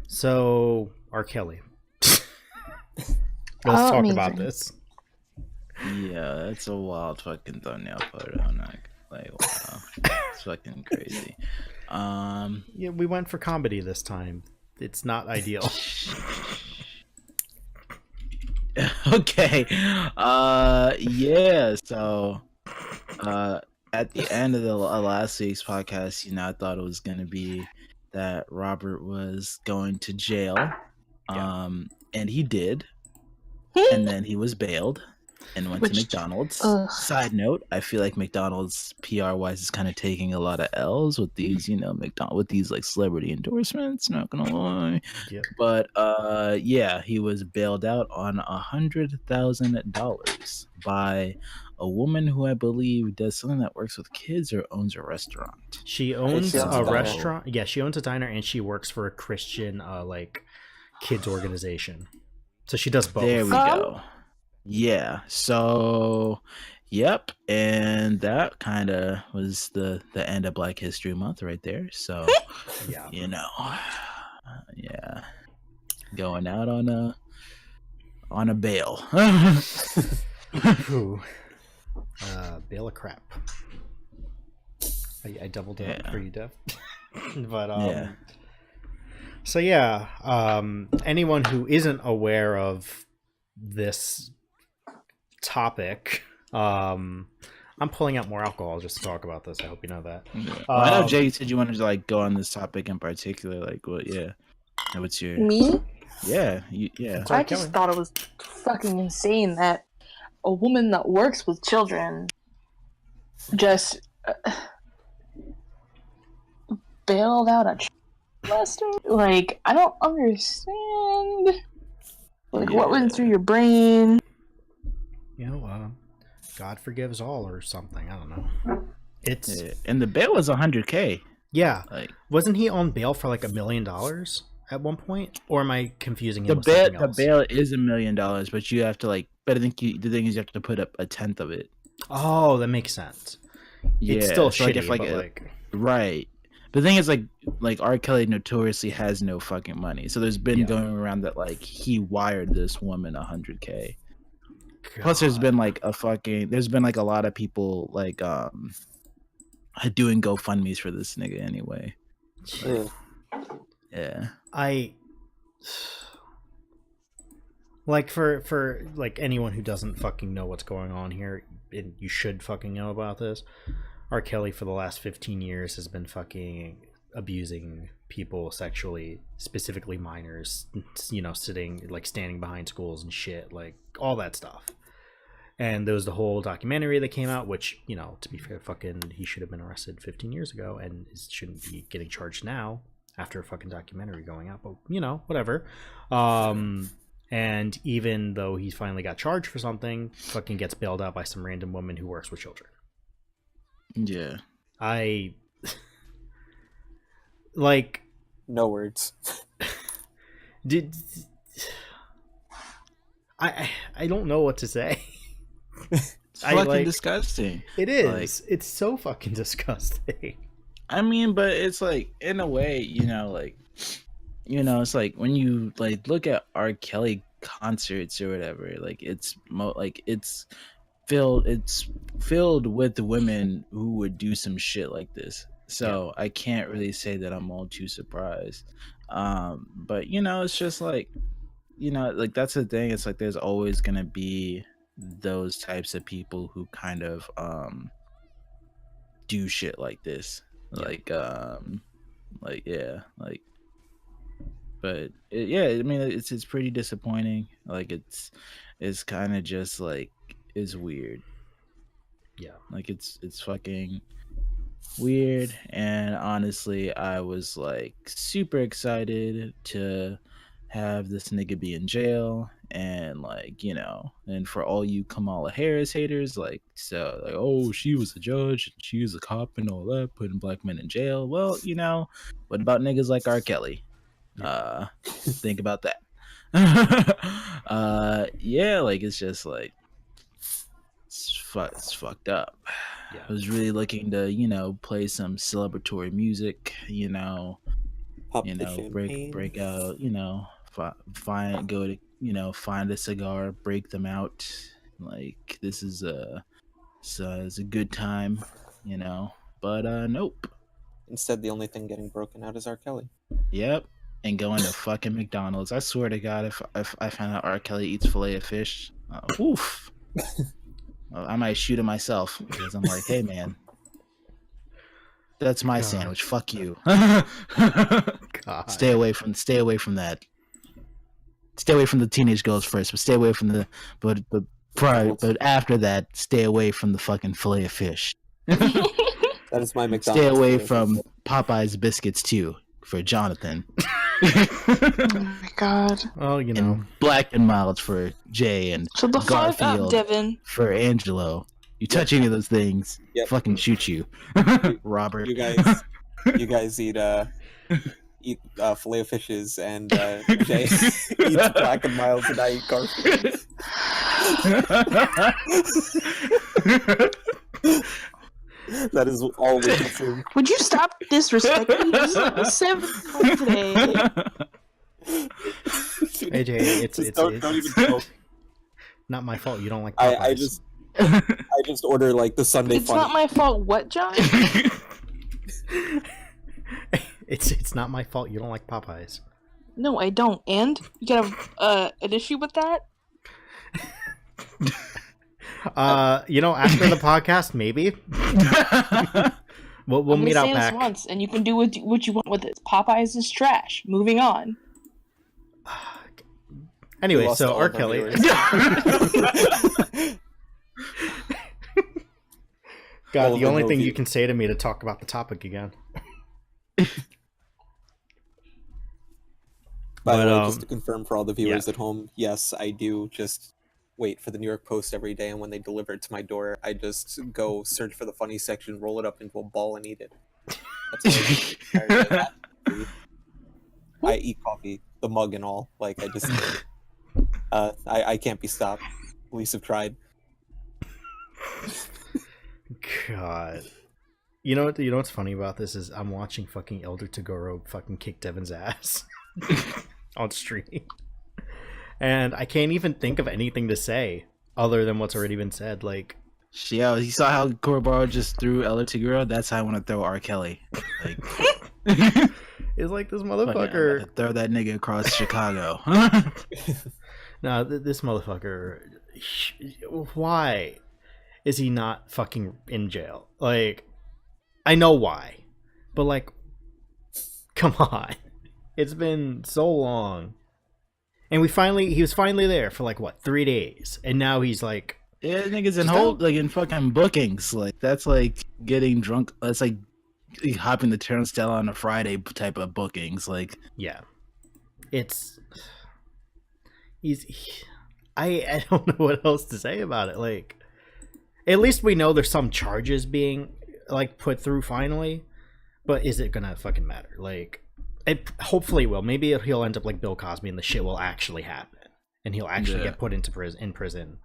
So, R. Kelly. Let's talk about this. Yeah, it's a wild fucking thumbnail photo. Like, wow, it's fucking crazy. Yeah, we went for comedy this time. It's not ideal. Okay. Yeah. So, at the end of the last week's podcast, I thought it was gonna be that Robert was going to jail. And he did, and then he was bailed and went to McDonald's. Side note, I feel like McDonald's PR wise is kind of taking a lot of L's with these, with these like celebrity endorsements, not gonna lie. Yep. But yeah, he was bailed out on $100,000 by a woman who I believe does something that works with kids or owns a restaurant. She owns a restaurant. Yeah, she owns a diner and she works for a Christian like kids organization. So she does both. There we go. Yeah. So, yep. And that kind of was the end of Black History Month right there. So, yeah, yeah, going out on a bail. Bail of crap. I doubled it up for you, Dev. But yeah. So yeah, anyone who isn't aware of this topic, I'm pulling out more alcohol just to talk about this. I hope you know that. Yeah. I know Jay said you wanted to like go on this topic in particular. Like, what? Yeah, what's your me? Yeah, yeah. I just thought it was fucking insane that a woman that works with children just bailed out a molester. Like, I don't understand. Like, what went through your brain? God forgives all or something. I don't know. And the bail was $100K. Yeah. Like, wasn't he on bail for like $1 million at one point? Or am I confusing him with something else? The bail is $1 million, but you have to like. But I think the thing is you have to put up 1/10 of it. Oh, that makes sense. Yeah, it's still so shitty, but right. But the thing is, like R. Kelly notoriously has no fucking money. So there's been going around that like he wired this woman $100K. God. Plus, there's been like a lot of people like doing GoFundMe's for this nigga anyway. Yeah. Like for like anyone who doesn't fucking know what's going on here, and you should fucking know about this. R. Kelly for the last 15 years has been fucking abusing people sexually, specifically minors, standing behind schools and shit, like all that stuff. And there was the whole documentary that came out, which, to be fair, fucking he should have been arrested 15 years ago and shouldn't be getting charged now after a fucking documentary going out, but whatever. And even though he finally got charged for something, fucking gets bailed out by some random woman who works with children. Yeah. Like, no words. I don't know what to say. It's fucking disgusting. It is. It's so fucking disgusting. I mean, but it's like, in a way, it's like when you like look at R. Kelly concerts or whatever, like it's filled with women who would do some shit like this. So I can't really say that I'm all too surprised. But it's just like, like that's the thing. It's like there's always gonna be those types of people who kind of do shit like this. But I mean, it's pretty disappointing. Like it's kind of just like, it's weird. Yeah, like it's fucking weird. And honestly, I was like super excited to have this nigga be in jail, and like, and for all you Kamala Harris haters, like, so like, oh, she was a judge, she was a cop and all that, putting black men in jail. Well, what about niggas like R. Kelly? Think about that. Like it's just like it's fucked up. I was really looking to play some celebratory music, Pop you the know, champagne. break out, you know, find go to, you know, find a cigar, break them out. Like this is it's a good time, you know. But nope. Instead, the only thing getting broken out is R. Kelly. Yep. And going to fucking McDonald's. I swear to God, if I find out R. Kelly eats filet of fish, oof. I might shoot him myself because I'm like, hey man, that's my God. sandwich. Fuck you. God. Stay away from that. Stay away from the teenage girls first, but stay away from the but after that, stay away from the fucking fillet of fish. That is my McDonald's. Stay away from Popeye's biscuits too for Johnathan. Oh my god. Well, you know. And Black and Mild for Jay and So the fuck up, Garfield Devin. for Angelo. You touch any of those things, Yep. fucking shoot you, Robert. You guys eat filet of fishes, and Jay eats Black and Mild, and I eat Garfield. That is all we consume. Would you stop disrespecting me? This is like the 7th one today. AJ, it's don't even joke. not my fault. You don't like Popeyes. I just order like the Sunday It's Funny. not my fault. What, John? It's not my fault. You don't like Popeyes. No, I don't. And you got an issue with that? You know, after the podcast, maybe we'll meet out back. Once, and you can do what you want with it. Popeyes is trash. Moving on. Anyway, lost so all R. of our Kelly. viewers. God, All the of only them thing will you be- can say to me to talk about the topic again. By the But, way, just to confirm for all the viewers yeah. at home, yes, I do just wait for the New York Post every day, and when they deliver it to my door, I just go search for the funny section, roll it up into a ball, and eat it. That's what I do. I eat coffee, the mug and all. Like, I just... I can't be stopped. Police have tried. God. You know what's funny about this is I'm watching fucking Elder Tagoro fucking kick Devin's ass on stream. And I can't even think of anything to say other than what's already been said. Like, Yeah, you saw how Corbar just threw Ella Tagura? That's how I want to throw R. Kelly. Like, it's like this fucking, motherfucker. I'm about to throw that nigga across Chicago. No, this motherfucker. Why is he not fucking in jail? Like, I know why, but like, come on. It's been so long. And he was finally there for like, what, 3 days? And now he's like... Yeah, niggas in fucking bookings. Like, that's like getting drunk. That's like hopping the turnstile on a Friday type of bookings. Like, yeah. It's... I don't know what else to say about it. Like, at least we know there's some charges being like put through finally, but is it gonna fucking matter? Like, it hopefully will. Maybe he'll end up like Bill Cosby and the shit will actually happen, and he'll actually get put into prison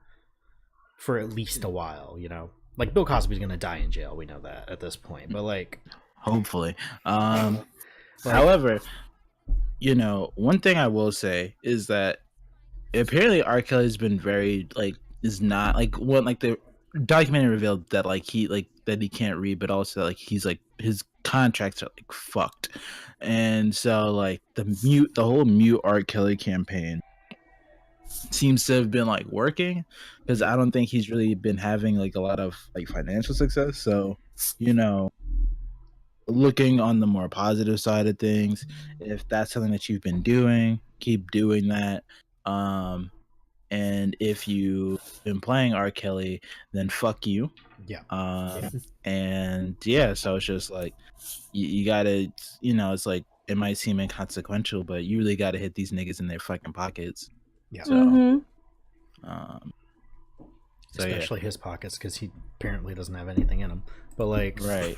for at least a while. You know, like Bill Cosby's gonna die in jail. We know that at this point, but like, hopefully. However, you know, one thing I will say is that apparently R. Kelly's been very like is not like one like the documentary revealed that like he like that he can't read, but also like he's like his contracts are like fucked, and so like the whole mute R. Kelly campaign seems to have been like working because I don't think he's really been having like a lot of like financial success. So, you know, looking on the more positive side of things, if that's something that you've been doing, keep doing that. And if you've been playing R. Kelly, then fuck you. yeah. And yeah, so it's just like you gotta, you know, it's like it might seem inconsequential, but you really gotta hit these niggas in their fucking pockets. Yeah. So, Especially his pockets, because he apparently doesn't have anything in him. But like, right.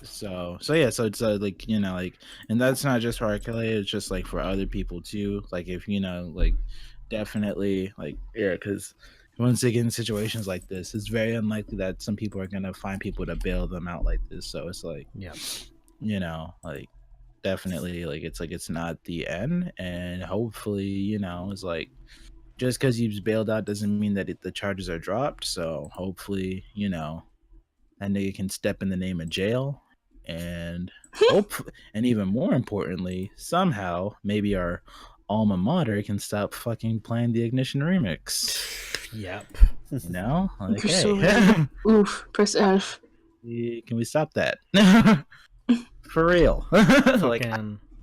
So yeah, so it's like, you know, like, and that's not just for R. Kelly, it's just like for other people too. Like if, you know, like definitely like, yeah, because once they get in situations like this, it's very unlikely that some people are gonna find people to bail them out like this. So it's like, yeah, you know, like definitely it's not the end, and hopefully, it's like just because he's bailed out doesn't mean that the charges are dropped. So hopefully, that nigga can step in the name of jail, and and even more importantly, somehow maybe our alma mater can stop fucking playing the Ignition remix. Yep. Like, You're so hey, right. Oof, press F. can we stop that? For real. Like,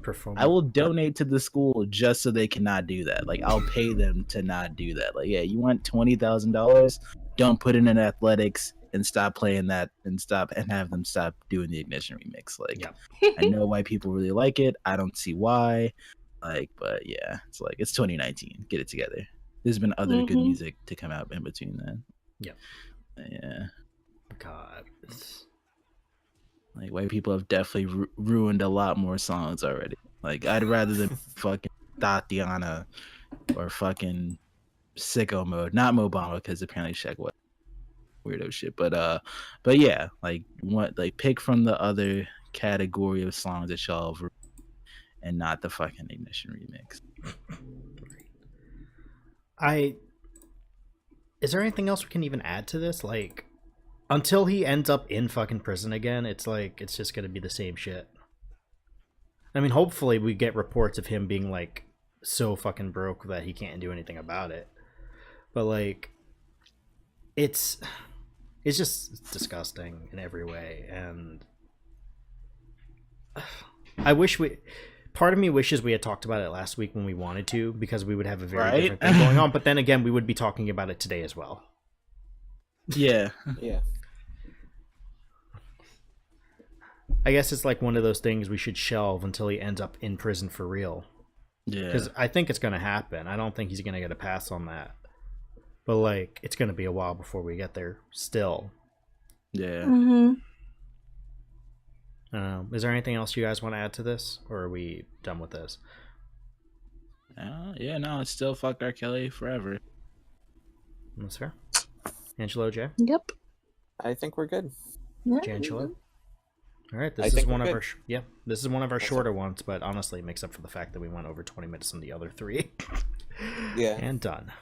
Perform. I will donate to the school just so they cannot do that. Like, I'll pay them to not do that. Like, yeah, you want $20,000? Don't put it in athletics and stop playing that and have them stop doing the Ignition remix. Like, Yep. I know why people really like it. I don't see why. Like, but yeah, it's 2019. Get it together. There's been other good music to come out in between then. Yep. Yeah. God. Like, white people have definitely ruined a lot more songs already. Like, I'd rather than fucking Tatiana or fucking Sicko Mode. Not Mobama, because apparently Shaq was weirdo shit. But yeah, like, pick from the other category of songs that y'all have ruined and not the fucking Ignition remix. Is there anything else we can even add to this? Like, until he ends up in fucking prison again, it's like, it's just gonna be the same shit. I mean, hopefully we get reports of him being, like, so fucking broke that he can't do anything about it. But, like, it's just disgusting in every way, and part of me wishes we had talked about it last week when we wanted to, because we would have a very different thing going on, but then again, we would be talking about it today as well. Yeah. Yeah. I guess it's like one of those things we should shelve until he ends up in prison for real. Yeah. Because I think it's going to happen. I don't think he's going to get a pass on that. But, like, it's going to be a while before we get there still. Yeah. Is there anything else you guys want to add to this? Or are we done with this? Yeah, no, it's still fuck R. Kelly forever. That's fair. Angelo, Jay? Yep. I think we're good. Angelo? All right, this is one of our this is one of our shorter ones, but honestly, it makes up for the fact that we went over 20 minutes on the other three. Yeah. And done.